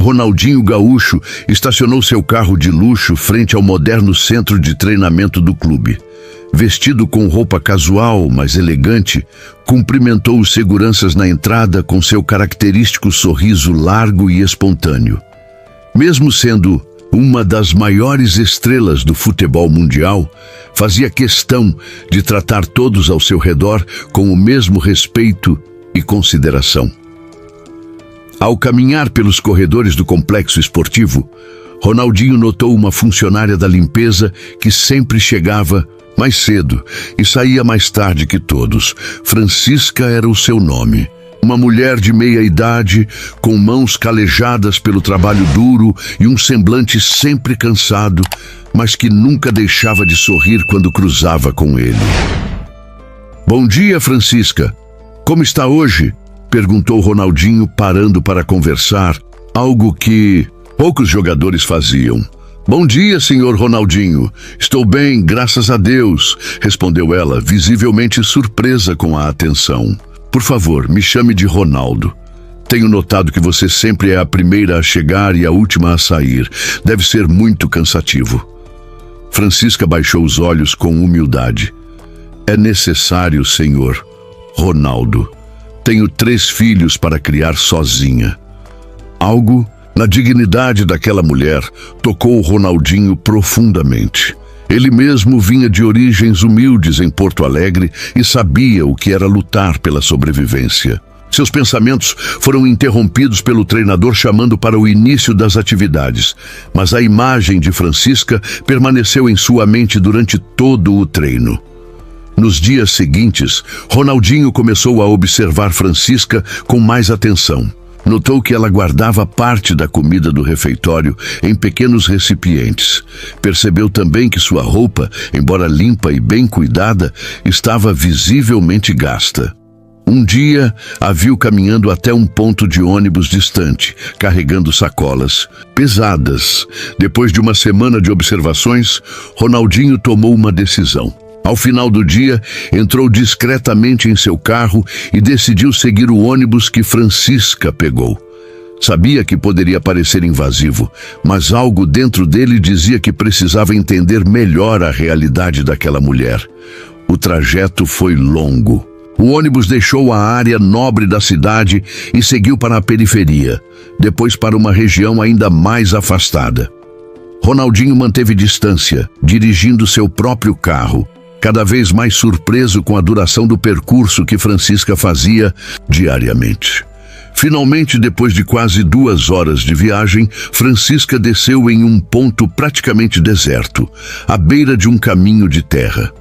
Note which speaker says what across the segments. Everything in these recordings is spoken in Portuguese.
Speaker 1: Ronaldinho Gaúcho estacionou seu carro de luxo frente ao moderno centro de treinamento do clube. Vestido com roupa casual, mas elegante, cumprimentou os seguranças na entrada com seu característico sorriso largo e espontâneo. Mesmo sendo uma das maiores estrelas do futebol mundial, fazia questão de tratar todos ao seu redor com o mesmo respeito e consideração. Ao caminhar pelos corredores do complexo esportivo, Ronaldinho notou uma funcionária da limpeza que sempre chegava mais cedo e saía mais tarde que todos. Francisca era o seu nome. Uma mulher de meia idade, com mãos calejadas pelo trabalho duro e um semblante sempre cansado, mas que nunca deixava de sorrir quando cruzava com ele. "Bom dia, Francisca. Como está hoje?" perguntou Ronaldinho, parando para conversar, algo que poucos jogadores faziam. "Bom dia, senhor Ronaldinho. Estou bem, graças a Deus", respondeu ela, visivelmente surpresa com a atenção. "Por favor, me chame de Ronaldo. Tenho notado que você sempre é a primeira a chegar e a última a sair. Deve ser muito cansativo." Francisca baixou os olhos com humildade. "É necessário, senhor Ronaldo. Tenho 3 filhos para criar sozinha." Algo na dignidade daquela mulher tocou Ronaldinho profundamente. Ele mesmo vinha de origens humildes em Porto Alegre e sabia o que era lutar pela sobrevivência. Seus pensamentos foram interrompidos pelo treinador chamando para o início das atividades, mas a imagem de Francisca permaneceu em sua mente durante todo o treino. Nos dias seguintes, Ronaldinho começou a observar Francisca com mais atenção. Notou que ela guardava parte da comida do refeitório em pequenos recipientes. Percebeu também que sua roupa, embora limpa e bem cuidada, estava visivelmente gasta. Um dia, a viu caminhando até um ponto de ônibus distante, carregando sacolas pesadas. Depois de uma semana de observações, Ronaldinho tomou uma decisão. Ao final do dia, entrou discretamente em seu carro e decidiu seguir o ônibus que Francisca pegou. Sabia que poderia parecer invasivo, mas algo dentro dele dizia que precisava entender melhor a realidade daquela mulher. O trajeto foi longo. O ônibus deixou a área nobre da cidade e seguiu para a periferia, depois para uma região ainda mais afastada. Ronaldinho manteve distância, dirigindo seu próprio carro, cada vez mais surpreso com a duração do percurso que Francisca fazia diariamente. Finalmente, depois de quase 2 horas de viagem, Francisca desceu em um ponto praticamente deserto, à beira de um caminho de terra.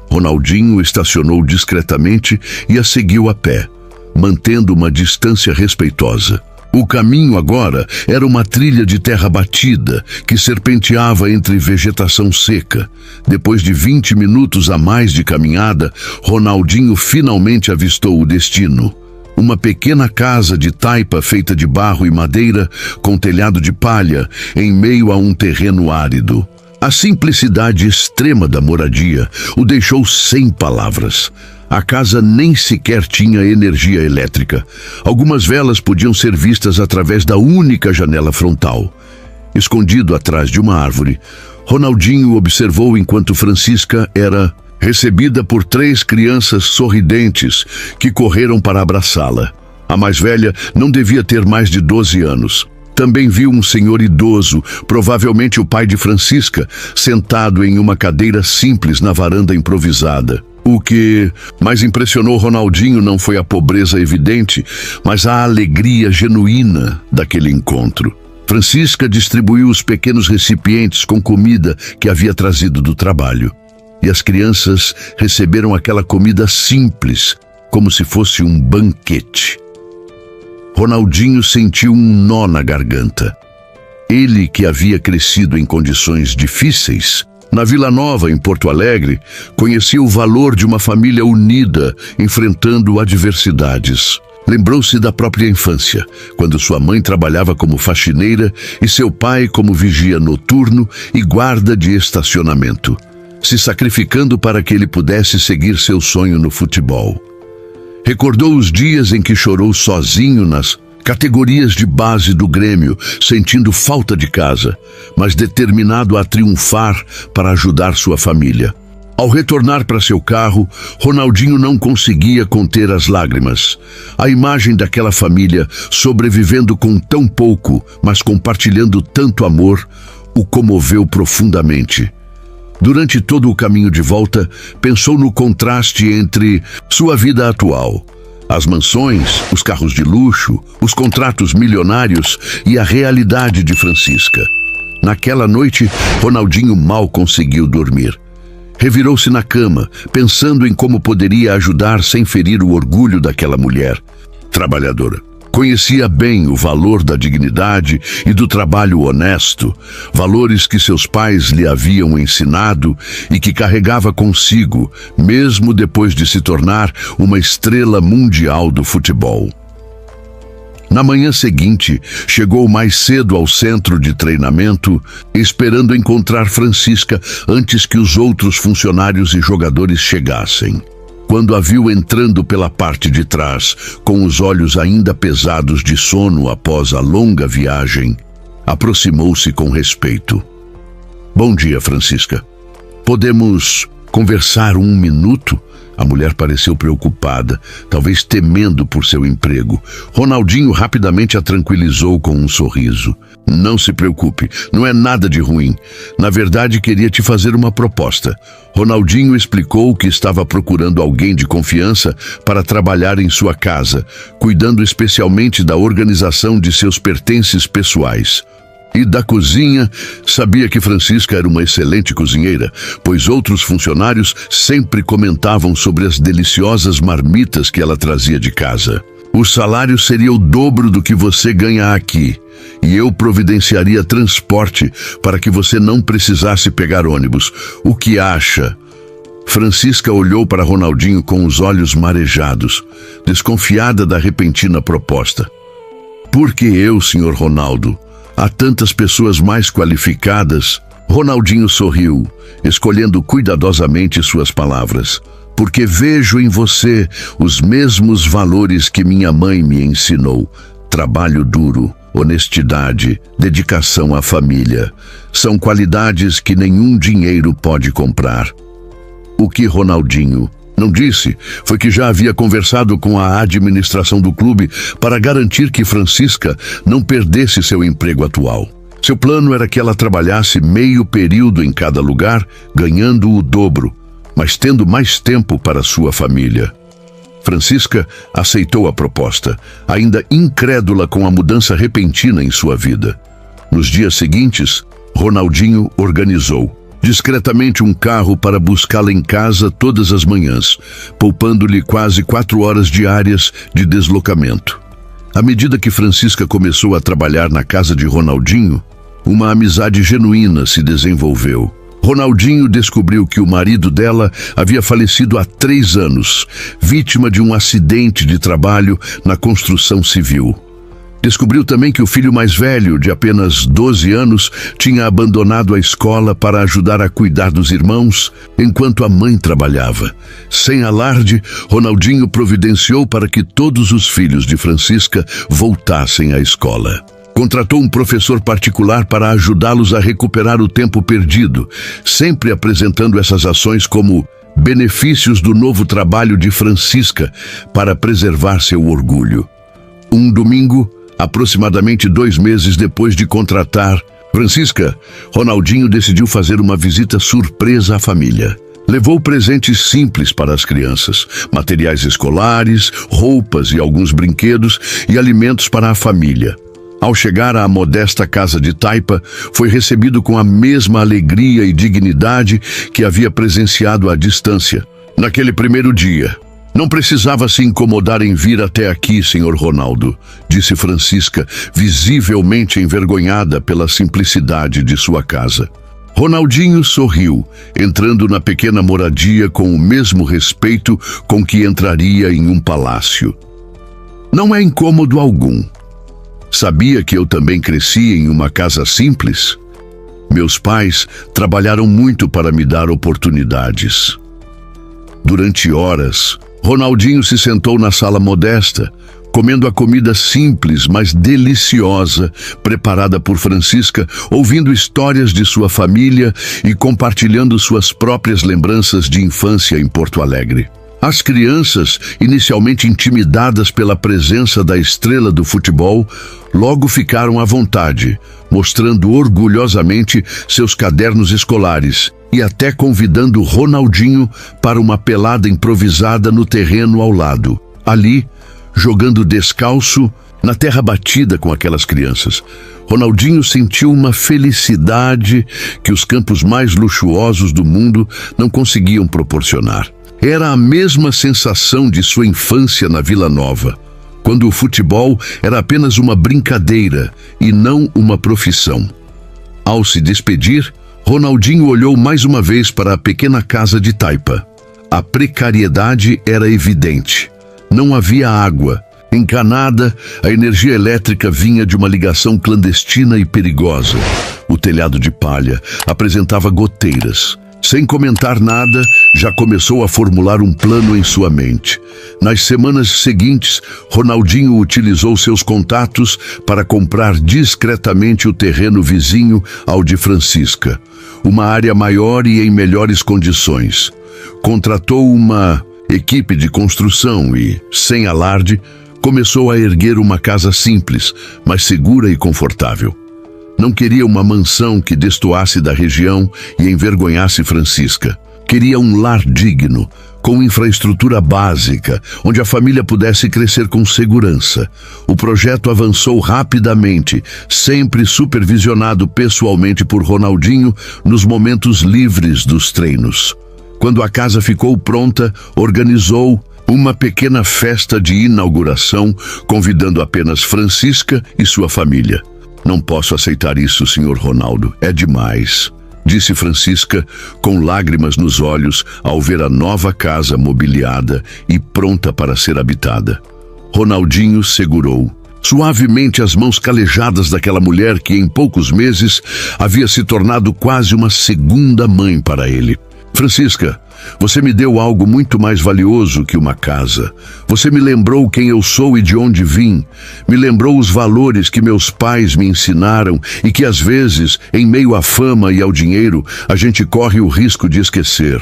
Speaker 1: Ronaldinho estacionou discretamente e a seguiu a pé, mantendo uma distância respeitosa. O caminho agora era uma trilha de terra batida que serpenteava entre vegetação seca. Depois de 20 minutos a mais de caminhada, Ronaldinho finalmente avistou o destino. Uma pequena casa de taipa feita de barro e madeira, com telhado de palha, em meio a um terreno árido. A simplicidade extrema da moradia o deixou sem palavras. A casa nem sequer tinha energia elétrica. Algumas velas podiam ser vistas através da única janela frontal. Escondido atrás de uma árvore, Ronaldinho observou enquanto Francisca era recebida por 3 crianças sorridentes que correram para abraçá-la. A mais velha não devia ter mais de 12 anos. Também viu um senhor idoso, provavelmente o pai de Francisca, sentado em uma cadeira simples na varanda improvisada. O que mais impressionou Ronaldinho não foi a pobreza evidente, mas a alegria genuína daquele encontro. Francisca distribuiu os pequenos recipientes com comida que havia trazido do trabalho. E as crianças receberam aquela comida simples, como se fosse um banquete. Ronaldinho sentiu um nó na garganta. Ele, que havia crescido em condições difíceis, na Vila Nova, em Porto Alegre, conhecia o valor de uma família unida, enfrentando adversidades. Lembrou-se da própria infância, quando sua mãe trabalhava como faxineira e seu pai como vigia noturno e guarda de estacionamento, se sacrificando para que ele pudesse seguir seu sonho no futebol. Recordou os dias em que chorou sozinho nas categorias de base do Grêmio, sentindo falta de casa, mas determinado a triunfar para ajudar sua família. Ao retornar para seu carro, Ronaldinho não conseguia conter as lágrimas. A imagem daquela família sobrevivendo com tão pouco, mas compartilhando tanto amor, o comoveu profundamente. Durante todo o caminho de volta, pensou no contraste entre sua vida atual, as mansões, os carros de luxo, os contratos milionários e a realidade de Francisca. Naquela noite, Ronaldinho mal conseguiu dormir. Revirou-se na cama, pensando em como poderia ajudar sem ferir o orgulho daquela mulher trabalhadora. Conhecia bem o valor da dignidade e do trabalho honesto, valores que seus pais lhe haviam ensinado e que carregava consigo, mesmo depois de se tornar uma estrela mundial do futebol. Na manhã seguinte, chegou mais cedo ao centro de treinamento, esperando encontrar Francisca antes que os outros funcionários e jogadores chegassem. Quando a viu entrando pela parte de trás, com os olhos ainda pesados de sono após a longa viagem, aproximou-se com respeito. "Bom dia, Francisca. Podemos conversar um minuto?" A mulher pareceu preocupada, talvez temendo por seu emprego. Ronaldinho rapidamente a tranquilizou com um sorriso. "Não se preocupe, não é nada de ruim. Na verdade, queria te fazer uma proposta." Ronaldinho explicou que estava procurando alguém de confiança para trabalhar em sua casa, cuidando especialmente da organização de seus pertences pessoais. E da cozinha, sabia que Francisca era uma excelente cozinheira, pois outros funcionários sempre comentavam sobre as deliciosas marmitas que ela trazia de casa. "O salário seria o dobro do que você ganha aqui, e eu providenciaria transporte para que você não precisasse pegar ônibus. O que acha?" Francisca olhou para Ronaldinho com os olhos marejados, desconfiada da repentina proposta. "Por que eu, Sr. Ronaldo? Há tantas pessoas mais qualificadas." Ronaldinho sorriu, escolhendo cuidadosamente suas palavras. "Porque vejo em você os mesmos valores que minha mãe me ensinou. Trabalho duro, honestidade, dedicação à família. São qualidades que nenhum dinheiro pode comprar." O que Ronaldinho não disse foi que já havia conversado com a administração do clube para garantir que Francisca não perdesse seu emprego atual. Seu plano era que ela trabalhasse meio período em cada lugar, ganhando o dobro, mas tendo mais tempo para sua família. Francisca aceitou a proposta, ainda incrédula com a mudança repentina em sua vida. Nos dias seguintes, Ronaldinho organizou discretamente um carro para buscá-la em casa todas as manhãs, poupando-lhe quase 4 horas diárias de deslocamento. À medida que Francisca começou a trabalhar na casa de Ronaldinho, uma amizade genuína se desenvolveu. Ronaldinho descobriu que o marido dela havia falecido há 3 anos, vítima de um acidente de trabalho na construção civil. Descobriu também que o filho mais velho, de apenas 12 anos, tinha abandonado a escola para ajudar a cuidar dos irmãos, enquanto a mãe trabalhava. Sem alarde, Ronaldinho providenciou para que todos os filhos de Francisca voltassem à escola. Contratou um professor particular para ajudá-los a recuperar o tempo perdido, sempre apresentando essas ações como benefícios do novo trabalho de Francisca para preservar seu orgulho. Um domingo, aproximadamente 2 meses depois de contratar Francisca, Ronaldinho decidiu fazer uma visita surpresa à família. Levou presentes simples para as crianças, materiais escolares, roupas e alguns brinquedos e alimentos para a família. Ao chegar à modesta casa de taipa, foi recebido com a mesma alegria e dignidade que havia presenciado à distância. Naquele primeiro dia, "Não precisava se incomodar em vir até aqui, Sr. Ronaldo", disse Francisca, visivelmente envergonhada pela simplicidade de sua casa. Ronaldinho sorriu, entrando na pequena moradia com o mesmo respeito com que entraria em um palácio. "Não é incômodo algum. Sabia que eu também cresci em uma casa simples? Meus pais trabalharam muito para me dar oportunidades." Durante horas, Ronaldinho se sentou na sala modesta, comendo a comida simples, mas deliciosa, preparada por Francisca, ouvindo histórias de sua família e compartilhando suas próprias lembranças de infância em Porto Alegre. As crianças, inicialmente intimidadas pela presença da estrela do futebol, logo ficaram à vontade, mostrando orgulhosamente seus cadernos escolares e até convidando Ronaldinho para uma pelada improvisada no terreno ao lado. Ali, jogando descalço, na terra batida com aquelas crianças, Ronaldinho sentiu uma felicidade que os campos mais luxuosos do mundo não conseguiam proporcionar. Era a mesma sensação de sua infância na Vila Nova, quando o futebol era apenas uma brincadeira e não uma profissão. Ao se despedir, Ronaldinho olhou mais uma vez para a pequena casa de taipa. A precariedade era evidente. Não havia água. Encanada, a energia elétrica vinha de uma ligação clandestina e perigosa. O telhado de palha apresentava goteiras. Sem comentar nada, já começou a formular um plano em sua mente. Nas semanas seguintes, Ronaldinho utilizou seus contatos para comprar discretamente o terreno vizinho ao de Francisca, uma área maior e em melhores condições. Contratou uma equipe de construção e, sem alarde, começou a erguer uma casa simples, mas segura e confortável. Não queria uma mansão que destoasse da região e envergonhasse Francisca. Queria um lar digno, com infraestrutura básica, onde a família pudesse crescer com segurança. O projeto avançou rapidamente, sempre supervisionado pessoalmente por Ronaldinho nos momentos livres dos treinos. Quando a casa ficou pronta, organizou uma pequena festa de inauguração, convidando apenas Francisca e sua família. Não posso aceitar isso, Sr. Ronaldo. É demais, disse Francisca, com lágrimas nos olhos ao ver a nova casa mobiliada e pronta para ser habitada. Ronaldinho segurou suavemente as mãos calejadas daquela mulher que em poucos meses havia se tornado quase uma segunda mãe para ele. Francisca, você me deu algo muito mais valioso que uma casa. Você me lembrou quem eu sou e de onde vim. Me lembrou os valores que meus pais me ensinaram e que, às vezes, em meio à fama e ao dinheiro, a gente corre o risco de esquecer.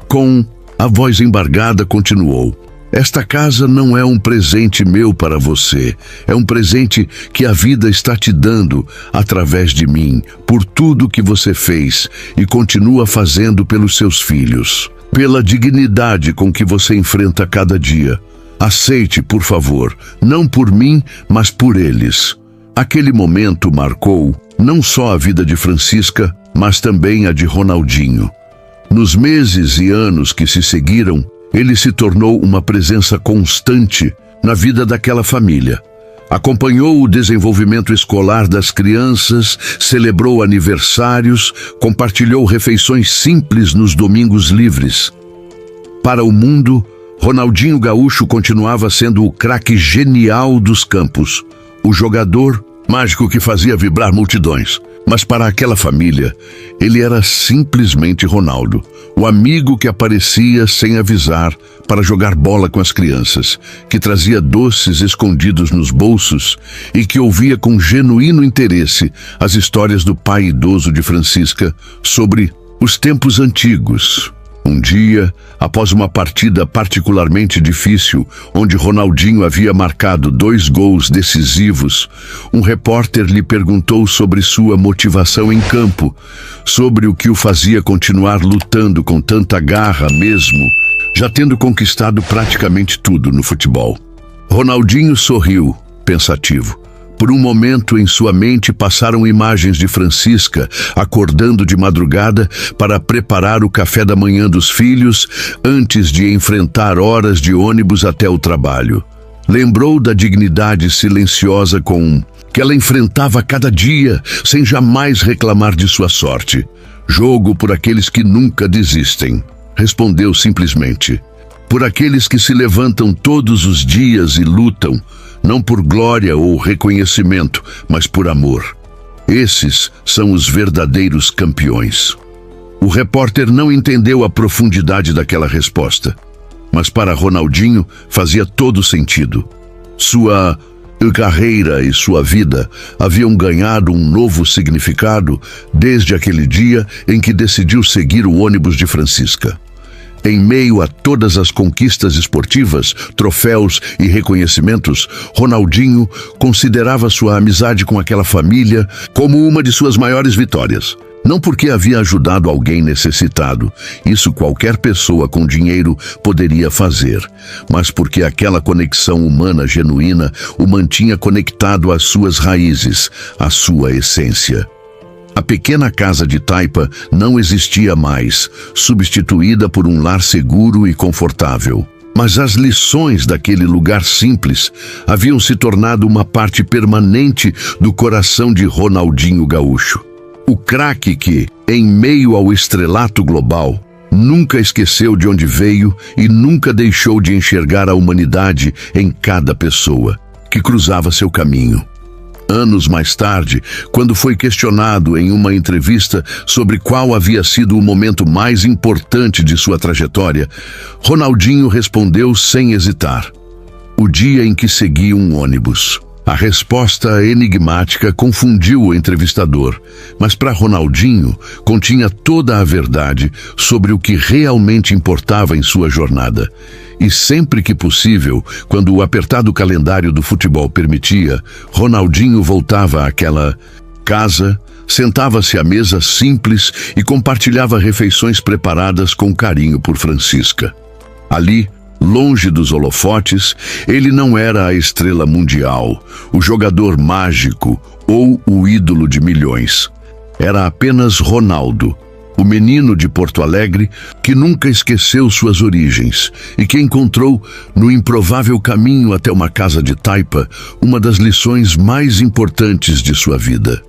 Speaker 1: Com a voz embargada, continuou. Esta casa não é um presente meu para você. É um presente que a vida está te dando através de mim, por tudo que você fez e continua fazendo pelos seus filhos, pela dignidade com que você enfrenta cada dia. Aceite, por favor, não por mim, mas por eles. Aquele momento marcou não só a vida de Francisca, mas também a de Ronaldinho. Nos meses e anos que se seguiram, ele se tornou uma presença constante na vida daquela família. Acompanhou o desenvolvimento escolar das crianças, celebrou aniversários, compartilhou refeições simples nos domingos livres. Para o mundo, Ronaldinho Gaúcho continuava sendo o craque genial dos campos, o jogador mágico que fazia vibrar multidões. Mas para aquela família, ele era simplesmente Ronaldo, o amigo que aparecia sem avisar para jogar bola com as crianças, que trazia doces escondidos nos bolsos e que ouvia com genuíno interesse as histórias do pai idoso de Francisca sobre os tempos antigos. Um dia, após uma partida particularmente difícil, onde Ronaldinho havia marcado 2 gols decisivos, um repórter lhe perguntou sobre sua motivação em campo, sobre o que o fazia continuar lutando com tanta garra mesmo, já tendo conquistado praticamente tudo no futebol. Ronaldinho sorriu, pensativo. Por um momento em sua mente passaram imagens de Francisca acordando de madrugada para preparar o café da manhã dos filhos antes de enfrentar horas de ônibus até o trabalho. Lembrou da dignidade silenciosa que ela enfrentava cada dia sem jamais reclamar de sua sorte. Jogo por aqueles que nunca desistem. Respondeu simplesmente. Por aqueles que se levantam todos os dias e lutam, não por glória ou reconhecimento, mas por amor. Esses são os verdadeiros campeões. O repórter não entendeu a profundidade daquela resposta. Mas para Ronaldinho fazia todo sentido. Sua carreira e sua vida haviam ganhado um novo significado desde aquele dia em que decidiu seguir o ônibus de Francisca. Em meio a todas as conquistas esportivas, troféus e reconhecimentos, Ronaldinho considerava sua amizade com aquela família como uma de suas maiores vitórias. Não porque havia ajudado alguém necessitado, isso qualquer pessoa com dinheiro poderia fazer, mas porque aquela conexão humana genuína o mantinha conectado às suas raízes, à sua essência. A pequena casa de Taipa não existia mais, substituída por um lar seguro e confortável. Mas as lições daquele lugar simples haviam se tornado uma parte permanente do coração de Ronaldinho Gaúcho. O craque que, em meio ao estrelato global, nunca esqueceu de onde veio e nunca deixou de enxergar a humanidade em cada pessoa que cruzava seu caminho. Anos mais tarde, quando foi questionado em uma entrevista sobre qual havia sido o momento mais importante de sua trajetória, Ronaldinho respondeu sem hesitar: o dia em que segui um ônibus. A resposta enigmática confundiu o entrevistador, mas para Ronaldinho continha toda a verdade sobre o que realmente importava em sua jornada. E sempre que possível, quando o apertado calendário do futebol permitia, Ronaldinho voltava àquela casa, sentava-se à mesa simples e compartilhava refeições preparadas com carinho por Francisca. Ali, longe dos holofotes, ele não era a estrela mundial, o jogador mágico ou o ídolo de milhões. Era apenas Ronaldo, o menino de Porto Alegre que nunca esqueceu suas origens e que encontrou, no improvável caminho até uma casa de Taipa, uma das lições mais importantes de sua vida.